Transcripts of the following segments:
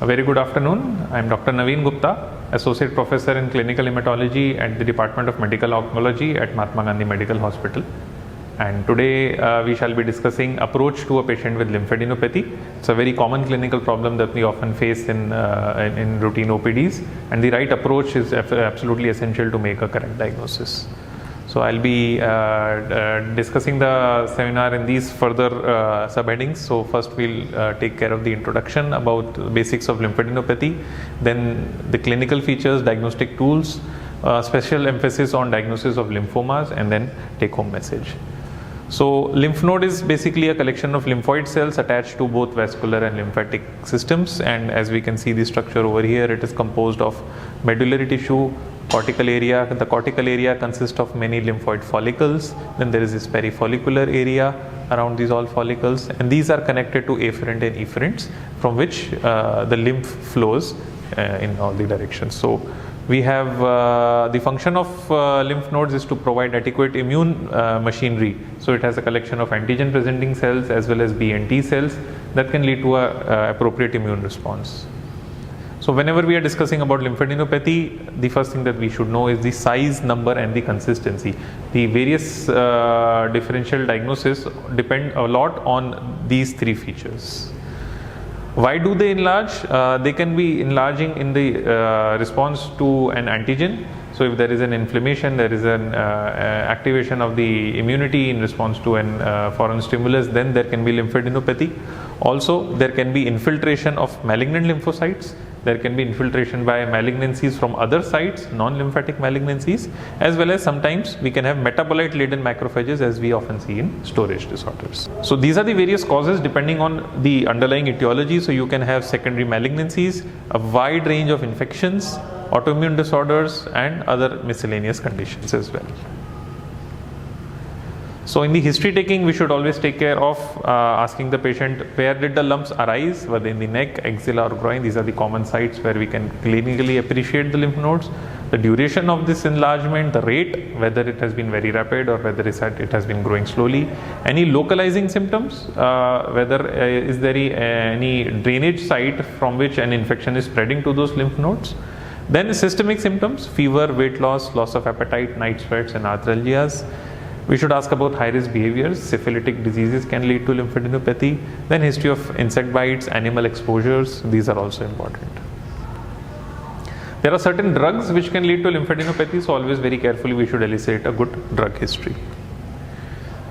A very good afternoon. I am Dr. Naveen Gupta, Associate Professor in Clinical Hematology at the Department of Medical Oncology at Mahatma Gandhi Medical Hospital. And today we shall be discussing approach to a patient with lymphadenopathy. It's a very common clinical problem that we often face in routine OPDs, and the right approach is absolutely essential to make a correct diagnosis. So I'll be discussing the seminar in these further subheadings. So first we'll take care of the introduction about the basics of lymphadenopathy, then the clinical features, diagnostic tools, special emphasis on diagnosis of lymphomas, and then take home message. So lymph node is basically a collection of lymphoid cells attached to both vascular and lymphatic systems, and as we can see the structure over here, it is composed of medullary tissue, cortical area. The cortical area consists of many lymphoid follicles. Then there is this perifollicular area around these all follicles, and these are connected to afferent and efferents, from which the lymph flows in all the directions. So we have the function of lymph nodes is to provide adequate immune machinery. So it has a collection of antigen presenting cells as well as B and T cells that can lead to a appropriate immune response. So whenever we are discussing about lymphadenopathy, the first thing that we should know is the size, number, and the consistency. The various differential diagnosis depend a lot on these three features. Why do they enlarge? They can be enlarging in the response to an antigen. So if there is an inflammation, there is an activation of the immunity in response to an foreign stimulus, then there can be lymphadenopathy. Also, there can be infiltration of malignant lymphocytes. There can be infiltration by malignancies from other sites, non-lymphatic malignancies, as well as sometimes we can have metabolite-laden macrophages, as we often see in storage disorders. So these are the various causes depending on the underlying etiology. So you can have secondary malignancies, a wide range of infections, autoimmune disorders, and other miscellaneous conditions as well. So in the history taking, we should always take care of asking the patient, where did the lumps arise, whether in the neck, axilla, or groin. These are the common sites where we can clinically appreciate the lymph nodes. The duration of this enlargement, the rate, whether it has been very rapid or whether it has been growing slowly. Any localizing symptoms, whether is there any drainage site from which an infection is spreading to those lymph nodes. Then systemic symptoms, fever, weight loss, loss of appetite, night sweats, and arthralgias. We should ask about high-risk behaviors. Syphilitic diseases can lead to lymphadenopathy. Then history of insect bites, animal exposures. These are also important. There are certain drugs which can lead to lymphadenopathy, so always very carefully we should elicit a good drug history.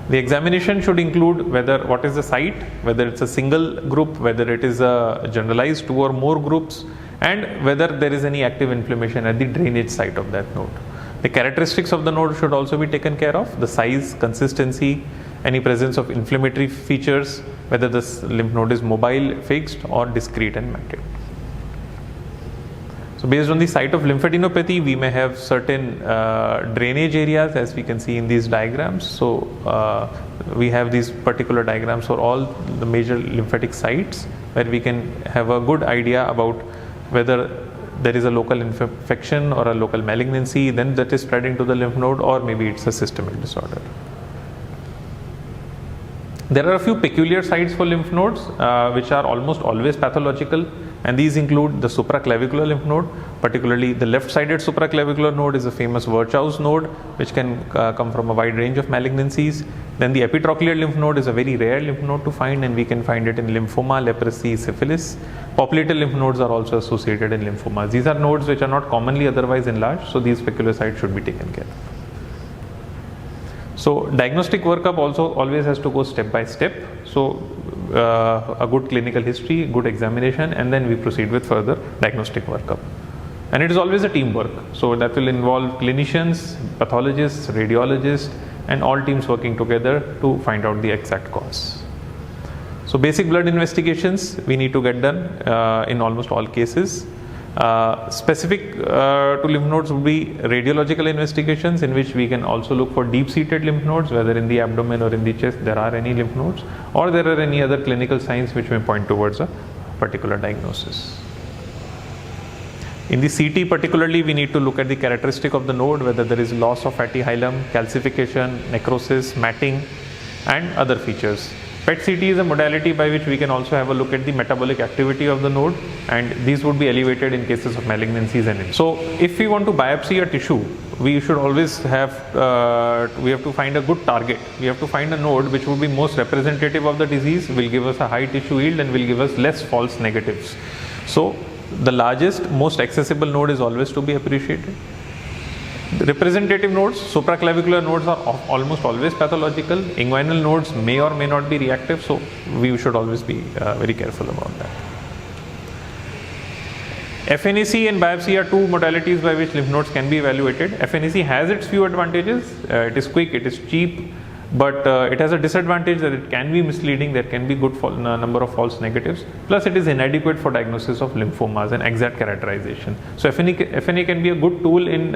The examination should include what is the site, whether it's a single group, whether it is a generalized 2 or more groups, and whether there is any active inflammation at the drainage site of that node. The characteristics of the node should also be taken care of: the size, consistency, any presence of inflammatory features, whether this lymph node is mobile, fixed, or discrete and matted. So based on the site of lymphadenopathy, we may have certain drainage areas, as we can see in these diagrams. So we have these particular diagrams for all the major lymphatic sites, where we can have a good idea about whether there is a local infection or a local malignancy, then that is spreading to the lymph node, or maybe it's a systemic disorder. There are a few peculiar sites for lymph nodes which are almost always pathological, and these include the supraclavicular lymph node. Particularly the left-sided supraclavicular node is a famous Virchow's node, which can come from a wide range of malignancies. Then the epitrochlear lymph node is a very rare lymph node to find, and we can find it in lymphoma, leprosy, syphilis. Popliteal lymph nodes are also associated in lymphomas. These are nodes which are not commonly otherwise enlarged, so these peculiar sites should be taken care of. So diagnostic workup also always has to go step by step. So a good clinical history, good examination, and then we proceed with further diagnostic workup. And it is always a teamwork. So that will involve clinicians, pathologists, radiologists, and all teams working together to find out the exact cause. So basic blood investigations we need to get done in almost all cases. Specific to lymph nodes would be radiological investigations, in which we can also look for deep-seated lymph nodes, whether in the abdomen or in the chest there are any lymph nodes, or there are any other clinical signs which may point towards a particular diagnosis. In the CT particularly, we need to look at the characteristic of the node, whether there is loss of fatty hilum, calcification, necrosis, matting, and other features. PET-CT is a modality by which we can also have a look at the metabolic activity of the node, and these would be elevated in cases of malignancies and so if we want to biopsy a tissue, we should always have we have to find a good target. We have to find a node which would be most representative of the disease, will give us a high tissue yield and will give us less false negatives. So the largest, most accessible node is always to be appreciated. The representative nodes, supraclavicular nodes are almost always pathological. Inguinal nodes may or may not be reactive, so we should always be very careful about that. FNAC and biopsy are two modalities by which lymph nodes can be evaluated. FNAC has its few advantages. It is quick, it is cheap, but it has a disadvantage that it can be misleading. There can be good number of false negatives. Plus, it is inadequate for diagnosis of lymphomas and exact characterization. So, FNA can be a good tool in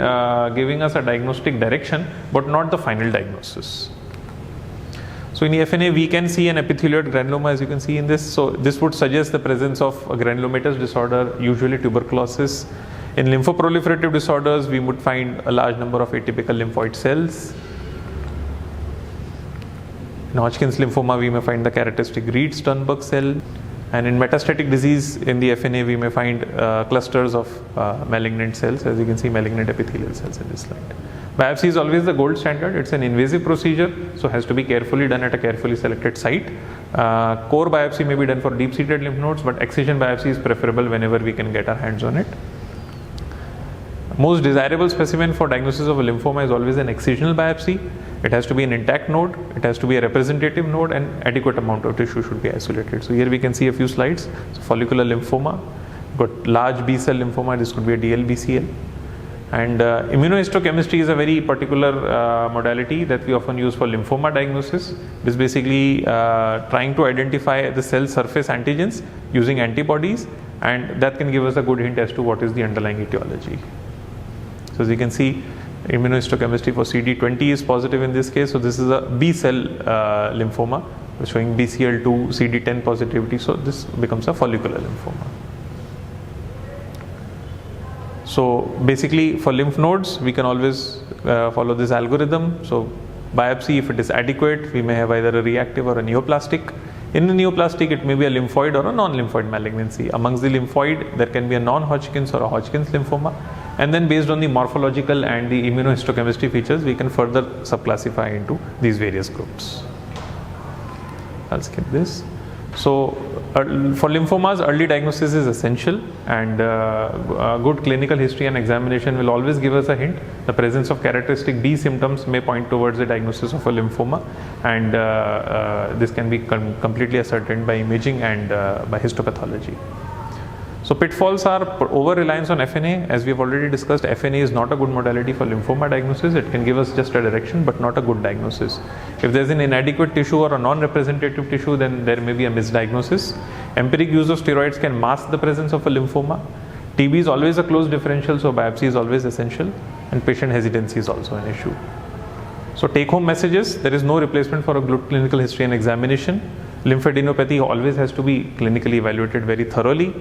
giving us a diagnostic direction, but not the final diagnosis. So, in the FNA, we can see an epithelioid granuloma, as you can see in this. So, this would suggest the presence of a granulomatous disorder, usually tuberculosis. In lymphoproliferative disorders, we would find a large number of atypical lymphoid cells. In Hodgkin's lymphoma, we may find the characteristic Reed-Sternberg cell. And in metastatic disease, in the FNA, we may find clusters of malignant cells, as you can see, malignant epithelial cells in this slide. Biopsy is always the gold standard. It's an invasive procedure, so has to be carefully done at a carefully selected site. Core biopsy may be done for deep-seated lymph nodes, but excision biopsy is preferable whenever we can get our hands on it. Most desirable specimen for diagnosis of a lymphoma is always an excisional biopsy. It has to be an intact node, it has to be a representative node, and adequate amount of tissue should be isolated. So here we can see a few slides. So follicular lymphoma, got large B cell lymphoma, this could be a DLBCL. And immunohistochemistry is a very particular modality that we often use for lymphoma diagnosis. It is basically trying to identify the cell surface antigens using antibodies, and that can give us a good hint as to what is the underlying etiology. So as you can see, immunohistochemistry for CD20 is positive in this case. So this is a B cell lymphoma showing BCL2 CD10 positivity. So this becomes a follicular lymphoma. So basically for lymph nodes, we can always follow this algorithm. So biopsy, if it is adequate, we may have either a reactive or a neoplastic. In the neoplastic, it may be a lymphoid or a non-lymphoid malignancy. Amongst the lymphoid, there can be a non-Hodgkin's or a Hodgkin's lymphoma. And then based on the morphological and the immunohistochemistry features, we can further subclassify into these various groups. I'll skip this. So for lymphomas, early diagnosis is essential, and good clinical history and examination will always give us a hint. The presence of characteristic B symptoms may point towards the diagnosis of a lymphoma, and this can be completely ascertained by imaging and by histopathology. So pitfalls are over reliance on FNA. As we have already discussed, FNA is not a good modality for lymphoma diagnosis. It can give us just a direction, but not a good diagnosis. If there is an inadequate tissue or a non-representative tissue, then there may be a misdiagnosis. Empiric use of steroids can mask the presence of a lymphoma. TB is always a close differential, so biopsy is always essential, and patient hesitancy is also an issue. So take-home messages: there is no replacement for a good clinical history and examination. Lymphadenopathy always has to be clinically evaluated very thoroughly.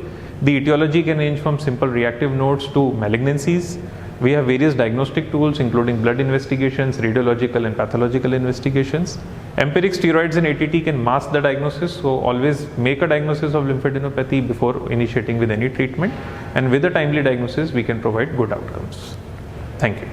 The etiology can range from simple reactive nodes to malignancies. We have various diagnostic tools, including blood investigations, radiological and pathological investigations. Empiric steroids and ATT can mask the diagnosis, so always make a diagnosis of lymphadenopathy before initiating with any treatment. And with a timely diagnosis, we can provide good outcomes. Thank you.